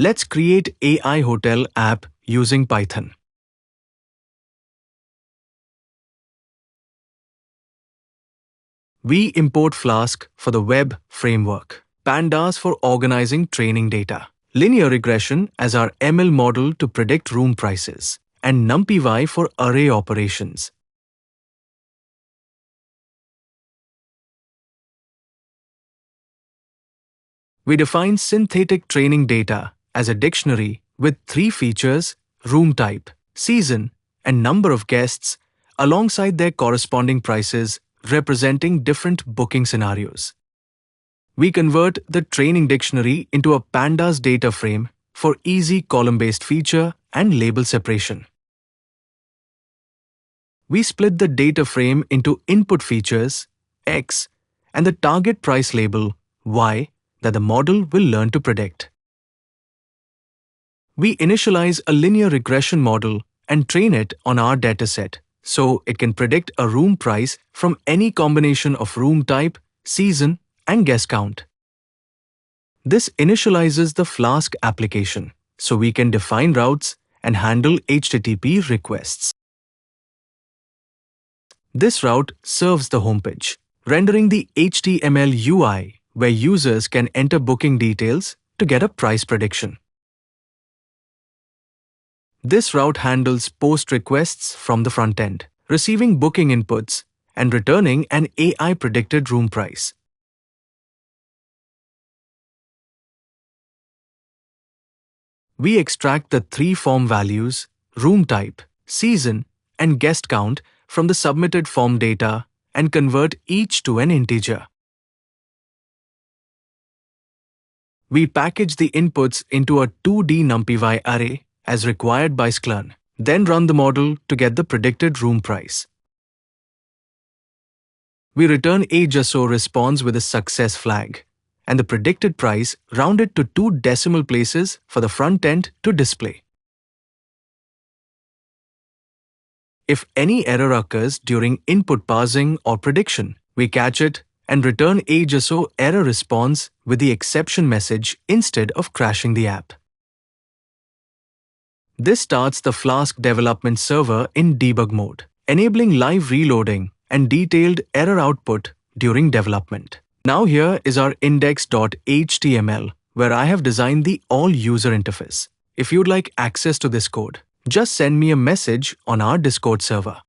Let's create AI Hotel app using Python. We import Flask for the web framework, Pandas for organizing training data, linear regression as our ML model to predict room prices, and NumPy for array operations. We define synthetic training data as a dictionary with 3 features: room type, season, and number of guests, alongside their corresponding prices representing different booking scenarios. We convert the training dictionary into a Pandas data frame for easy column-based feature and label separation. We split the data frame into input features, X, and the target price label, Y, that the model will learn to predict. We initialize a linear regression model and train it on our dataset, so it can predict a room price from any combination of room type, season, and guest count. This initializes the Flask application, so we can define routes and handle HTTP requests. This route serves the homepage, rendering the HTML UI where users can enter booking details to get a price prediction. This route handles post requests from the frontend, receiving booking inputs and returning an AI-predicted room price. We extract the 3 form values, room type, season, and guest count from the submitted form data and convert each to an integer. We package the inputs into a 2D NumPy array as required by Scikit-Learn, then run the model to get the predicted room price. We return a JSO response with a success flag, and the predicted price rounded to 2 decimal places for the front end to display. If any error occurs during input parsing or prediction, we catch it and return a JSO error response with the exception message instead of crashing the app. This starts the Flask development server in debug mode, enabling live reloading and detailed error output during development. Now here is our index.html, where I have designed the all-user interface. If you'd like access to this code, just send me a message on our Discord server.